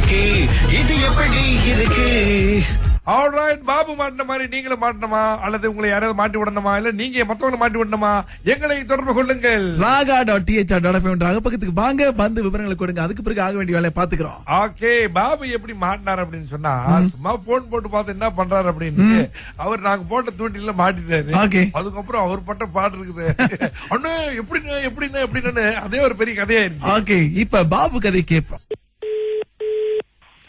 இருக்கு இது எப்படி இருக்கு. ஆல்ரைட், பாபு மாட்டின மாதிரி நீங்களும் மாட்டணுமா அல்லது உங்களை யாராவது மாட்டி விடணுமா இல்ல நீங்க மத்தவங்களை மாட்டி விடணுமா? எங்களை தொடர்பு கொள்ளுங்கள். raga.th.fm பக்கத்துக்கு வாங்க, வந்து விவரங்களை கொடுங்க. அதுக்கு பிறகு ஆக வேண்டிய வேலையை பாத்துக்கிறோம். ஓகே, பாபு எப்படி மாட்டினார் அப்படின்னு சொன்னா, சும்மா போன் போட்டு பார்த்து என்ன பண்றாரு அப்படின்னு அவர் நாங்க போட்ட தூண்டில மாட்டிட்டாரு. Okay. அதுக்கப்புறம் அவர் பட்ட பாட்டு இருக்குது. அண்ணே எப்படின்னு அதே ஒரு பெரிய கதையாயிருச்சு. ஓகே, இப்ப பாபு கதை கேட்போம்.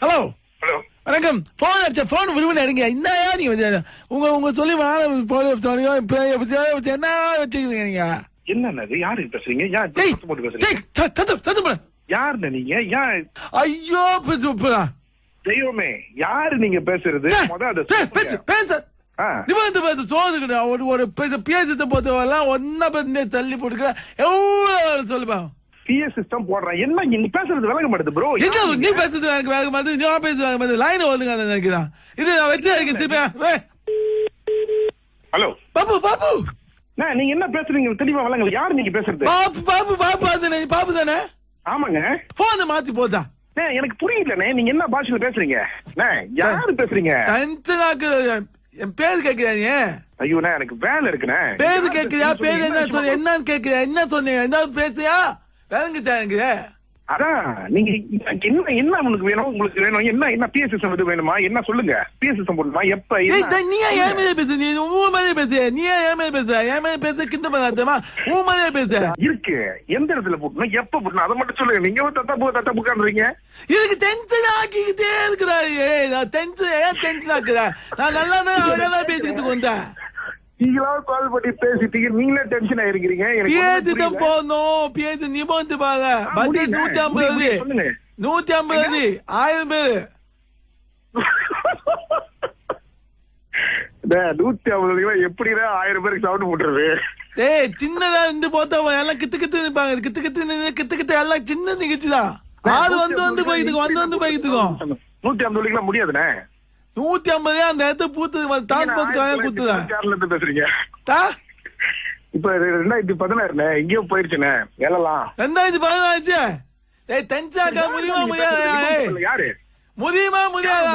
ஹலோ ஹலோ, வணக்கம். போன் அடிச்ச போன் விரும்பின எடுங்க. என்னயா நீங்க உங்க சொல்லி என்ன வச்சுக்கிறீங்க நீங்க? என்னது யாருக்கு பேசுறீங்க? போட்டு பேசுறீங்க? யாருன்னு நீங்க? ஐயோ தெய்வமே, யாரு நீங்க பேசுறது? தள்ளி போட்டுக்க எவ்வளவு சொல்லுப்பா. பிஎஸ் சிஸ்டம் போடுறேன். என்ன நீ பேசுறது விளங்க மாட்டேது ப்ரோ. நீ பேசுறது எனக்கு வேக மாட்டேது, நீ பேசுறது வேக மாட்டேது. லைன் வந்துங்க நினைக்கிறேன். இது நான் வச்சு. ஹலோ பாபு நீங்க என்ன பேசுறீங்க தெளிவா விளங்க. யாரு நீங்க பேசுறது? பாபு தானே? ஆமாங்க. போன மாத்தி போதா எனக்கு புரியலண்ணே, நீங்க என்ன பாஷையில பேசுறீங்க? யாரு பேசுறீங்க? என் பேரு கேக்குறீங்க? ஐயோ எனக்கு வேலை இருக்குண்ணே. பேரு கேக்குறியா? பேரு என்ன சொன்ன? என்னன்னு கேக்குறியா? என்ன சொன்னீங்க? என்ன பேசுறியா? வேலைங்க. அதான் நீங்க என்ன உனக்கு வேணும்? உங்களுக்கு வேணும் என்ன? பிஎஸ் சிஸ்டம் இது வேணுமா? என்ன சொல்லுங்க. பிஎஸ் சிஸ்டம் போடணுமா? எப்ப? நீ ஏன் மேலே பேசு? நீ உன் மேலே பேசு. நீ ஏன் மேலே பேச? என் மேலே பேச கிண்ட பண்ணாதமா? உன் மேலே பேச இருக்கு. எந்த இடத்துல போட்டணும், எப்ப போட்டணும், அதை மட்டும் சொல்லுங்க. நீங்க தத்தா புக்கான்றீங்க. இதுக்கு டென்ஷன் ஆக்கிக்கிட்டே இருக்கிறாரு. நான் டென்ஷன் ஆக்குறேன். நான் நல்லா தான் பேசிக்கிட்டு வந்தேன். நீங்களா கால் பண்ணி பேசிட்டீங்க, நீங்களே டென்ஷன் ஆயிருக்கிறீங்க. பேசிதான் போனோம். பேசி நீ வந்து பாரு. பட்ஜெட் 150 1000 பேரு. 150 எப்படிதான் 1000 பேருக்கு சவுண்ட் போட்டுறது? சின்னதா இருந்து போத்தா எல்லாம் கித்து நிப்பாங்க. கித்து எல்லாம் சின்ன நிகழ்ச்சிதான். அது வந்து போய்த்துக்கும் 150 முடியாதுண்ணே. 150 அந்த இடத்த பூத்து குத்துதான் பேசுறீங்க. இப்ப 2016 எங்கேயோ போயிருச்சுண்ணே எல்லாம். 2016 யாரு முடியாதா?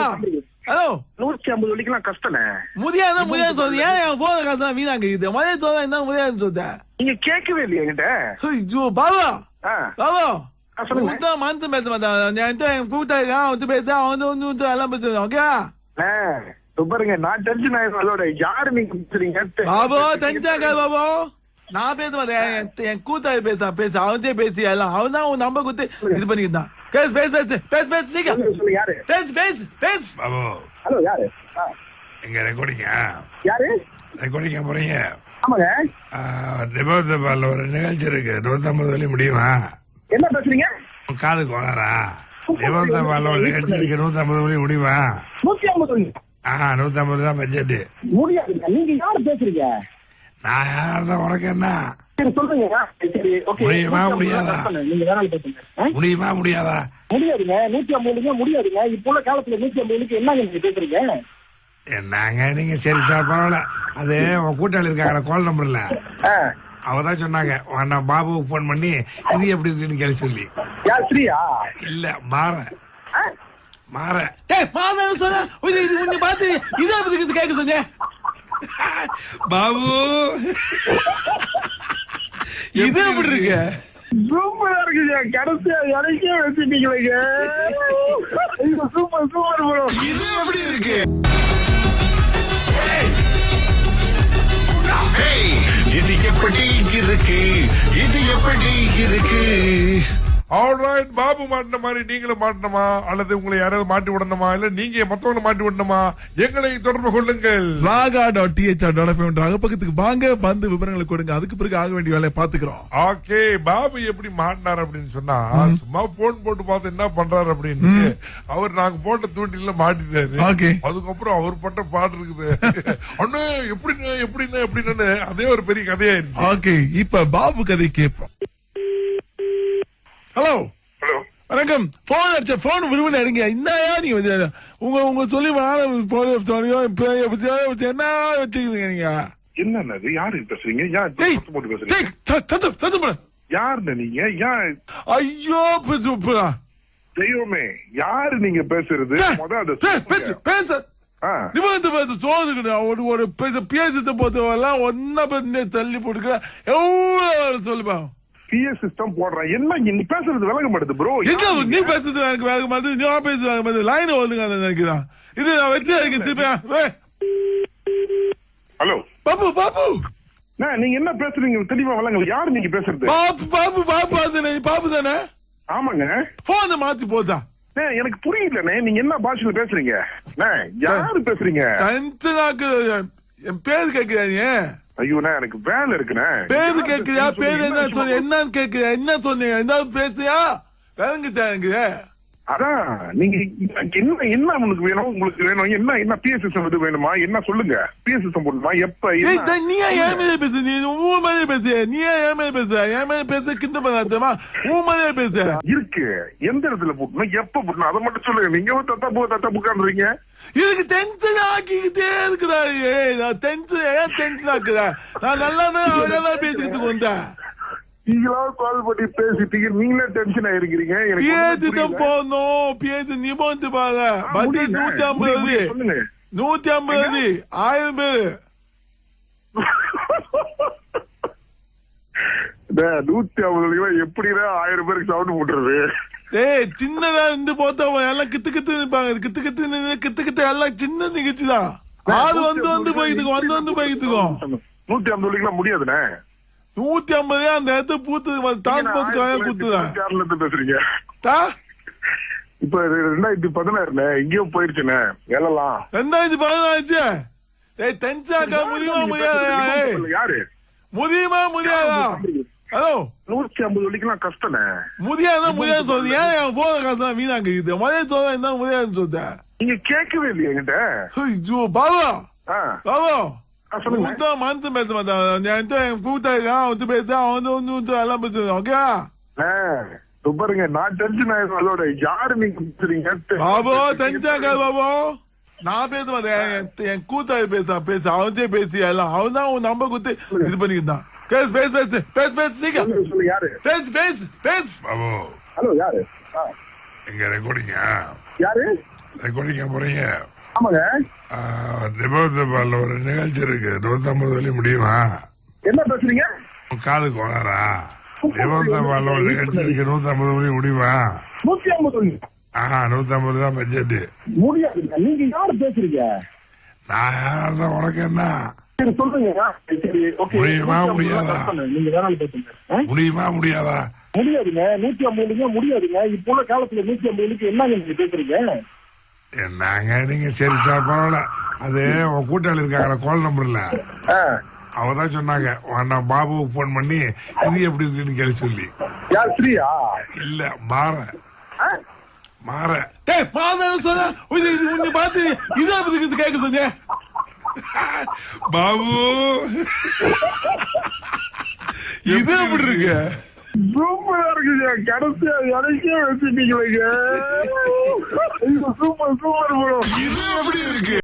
ஹலோ, 150 வலிக்கலாம் கஷ்டண்ணே. முடியாத சொல்றேன். ஏன் போன காசு தான் வீணாங்க. இது முதல்ல சொல்றேன், என்ன முடியாதுன்னு சொல்றேன். நீங்க கேட்கவே இல்லையா என்கிட்ட? ஐயோ பாபா சொல்லுங்க. மனசு பேச மாட்டான். கூட்டாளிக்கான் வந்து பேச அவன் வந்து எல்லாம் பேசுறேன். ஓகே பாருங்க, நான் டென்ஷன் ஆயிரோட. யாரு நீங்க பேசுறீங்க? பாபோ டென்ஷன் பாபோ. நான் பேச மாட்டேன். என் கூட்டாளி பேச அவன்தே பேசி எல்லாம் அவன் தான் உன் நம்பர் குத்து இது பண்ணிக்கிட்டான். பேசு. பாபு, ஹலோ, யாரு? எங்க ரெக்கார்டிங்க போறீங்க? ஆமாங்க. நிபந்தபால ஒரு நிகழ்ச்சி இருக்கு. 150 வழி முடியுமா? என்ன பேசுறீங்க? காது கோணரா? நிபந்தபால ஒரு நிகழ்ச்சி இருக்கு. 150 வழி முடியுமா? 150 150 தான் பட்ஜெட். முடியாதுங்க. நீங்க யாரு பேசுறீங்க? நான் யார்தான் உனக்கு என்ன? சொல்றீங்க. முடியுமா முடியாதா? முடியுமா முடியாதா? முடியாதுங்க. 150 முடியாதுங்க. இப்ப உள்ள காலத்துல 150 என்னங்க நீங்க பேசுறீங்க? என்னங்க நீங்க? சரி பரவாயில்ல. அது உன் கூட்டாளி இருக்காங்க கால் நம்பர்ல, அவதான் சொன்னாங்க நான் பாபுக்கு போன் பண்ணி இது எப்படி இருக்குன்னு கேள்வி சொல்லி. ஸ்ரீயா? இல்ல, மாற பார்த்து இதை கேட்க சொன்னேன். பாபு இது எப்படி இருக்கு? சூப்பரா இருக்குங்க. கடைசியா இறக்கே வச்சுட்டீங்களேங்க. Super bro. இது எப்படி இருக்கு? இது எப்படி இருக்கு இது எப்படி இருக்கு. ஆல்ரைட், பாபு மாட்டின மாதிரி நீங்களும் மாட்டணுமா அல்லது உங்களை யாராவது மாட்டி விடணுமா இல்ல நீங்க மத்தவங்களை மாட்டி விடணுமா? எங்களை தொடர்பு கொள்ளுங்கள். raga.th.fm பக்கத்துக்கு வாங்க, வந்து விவரங்களை கொடுங்க. அதுக்கு பிறகு ஆக வேண்டிய வேலையை பாத்துக்கிறோம். ஓகே, பாபு எப்படி மாட்டினார் அப்படின்னு சொன்னா, சும்மா போன் போட்டு பார்த்து என்ன பண்றாரு அப்படின்னு அவர் நாங்க போட்ட தூண்டில மாட்டிட்டாரு. அதுக்கப்புறம் அவர் பட்ட பாட்டு இருக்குது. அண்ணே எப்படின்னு அதே ஒரு பெரிய கதையாயிருச்சு. ஓகே, இப்ப பாபு கதை கேட்போம். ஹலோ வணக்கம். போன் அடிச்ச போன் விரும்பின எடுங்க. என்னயா நீங்க உங்க சொல்லி என்ன வச்சுக்கிறீங்க நீங்க? என்னது யாருக்கு பேசுறீங்க? யாருன்னு நீங்க? ஐயோ தெய்வமே யாரு நீங்க பேசுறது முத அதை பேசு பேசு நிபந்தனை பேச சோதுக்கு ஒரு பேசத்தை போத்தவெல்லாம் ஒன்னா பேச தள்ளி போட்டுக்க எவ்வளவு சொல்லுப்பா பிஎஸ் சிஸ்டம் போடுறேன் என்ன நீ பேசுறது விளங்க மாட்டேது ப்ரோ நீ பேசுறது எனக்கு விளங்க மாட்டேது நீ பேசுறது விளங்க மாட்டேது லைன் ஒழுங்க நினைக்கிறான் இது நான் வச்சு திருப்பி ஹலோ பாப்பு பாப்பு நீங்க என்ன பேசுறீங்க தெளிவா விளங்கல யாரு நீங்க பேசுறது பாப்பு பாப்பு பாப்பு அது பாப்பு தானே ஆமாங்க போன மாத்தி போதா எனக்கு புரியலண்ணே நீங்க என்ன பாஷையில பேசுறீங்க யாரு பேசுறீங்க என் பேரு கேக்குறாங்க ஐயோண்ணே எனக்கு வேலை இருக்குண்ணே பேரு கேக்குறியா பேரு என்ன சொன்ன என்னன்னு கேக்குறியா என்ன சொன்னீங்க என்ன பேசுறியா விளங்குச்சாங்க அதான் நீங்க என்ன உனக்கு வேணும் உங்களுக்கு வேணும் என்ன பிஎஸ் சிஸ்டம் இது வேணுமா என்ன சொல்லுங்க பிஎஸ் சிஸ்டம் போடணுமா எப்ப நீ ஏன் மேலே பேசு நீ உன் மேலே பேசு நீ ஏன் மேலே பேசு என் மேலே பேச கிண்ட பண்ணாதமா உன் மேலே பேச இருக்கு எந்த இடத்துல போட்டணும் எப்ப போட்டணும் அதை மட்டும் சொல்லுங்க நீங்க தத்தா புக்கான்றீங்க இதுக்கு டென்ஷன் ஆக்கிக்கிட்டே இருக்குதா நான் டென்ஷன் ஆக்குறா நான் நல்லா தான் பேசிக்கிட்டு வந்தேன் நீங்களா கால் பண்ணி பேசிட்டீங்க நீங்களே டென்ஷன் ஆயிருக்கிறீங்க பேசிதான் போனோம் பேசி நிபந்து பாரு பட்ஜெட் 150 150 1000 பேரு 150 எப்படிதான் 1000 பேருக்கு சவுண்ட் போட்டுறது சின்னதா இருந்து போத்தவன் எல்லாம் கித்து கித்து நிப்பாங்க கித்து எல்லாம் சின்ன நிகழ்ச்சிதான் ஆறு வந்து போயிட்டுக்கும் வந்து போயிட்டுக்கும் 150 முடியாதுண்ணே 150 அந்த இடத்து பூத்து டிரான்ஸ்போர்ட் குத்துதான் பேசுறீங்க இப்ப 2016 எங்கேயோ போயிருச்சுண்ணே எல்லாம் 2016 டென்ஷாக்கா யாரு முடியாதா ஹலோ 150 வரைக்கும் கஷ்டம்ண்ணே முடியாது சொல்றது ஏன் என் போன காசு தான் வீணாக்குது முதல்ல சொல்ல என்ன முடியாதுன்னு சொல்ற நீங்க கேட்கவே இல்லையா என்கிட்ட பாபா பாபா சொல்லுங்க மனசு பேச மாட்டான் என் கூட்டாளிக்கான் வந்து பேச அவன் வந்து எல்லாம் பேசுவான் ஓகே பாருங்க நான் டென்ஷன் ஆயிரும் அதோட யாரு நீங்க பேசுறீங்க பாபோ டென்ஷன் பாபோ நான் பேச மாட்டேன் என் கூட்டாளி பேச அவன்தே பேசி எல்லாம் அவன் தான் உன் நம்பர் கொடுத்து இது பண்ணிக்கிட்டான் பேசு சீக்கிரம் யாரு பேசு பாபு ஹலோ யாரு எங்க ரெக்கார்டிங்க யாரு ரெக்கார்டிங்க போறீங்க ஆமாங்க நிபந்தபால ஒரு நிகழ்ச்சி இருக்கு 150 வழி முடியுமா என்ன பேசுறீங்க காது கோளாரா நிபந்தபால ஒரு நிகழ்ச்சி இருக்கு 150 வழி முடியுமா 150 150 தான் பட்ஜெட் முடியாது நீங்க யாரு பேசுறீங்க நான் யார்தான் உனக்கு என்ன சொல்றீங்க முடியுமா முடியாதா முடியுமா முடியாதா முடியாதுங்க 150 முடியாதுங்க இப்போ உள்ள காலத்துல 150 என்னங்க நீங்க பேசுறீங்க என்னங்க நீங்க சரி பரவாயில்ல அது உன் கூட்டாளி இருக்காங்க கால் நம்பர்ல அவதான் சொன்னாங்க நான் பாபுவுக்கு போன் பண்ணி இது எப்படி இருக்குன்னு கேள்வி சொல்லி யார் ஸ்ரீயா இல்ல மாற சொன்ன பார்த்து இதை கேட்க சொன்ன பாபு இது எப்படி இருக்கு சூப்பரா இருக்குங்க கடைசியா எனக்கே வச்சுட்டீங்களேங்க சூப்பர் ப்ரோ இது எப்படி இருக்கு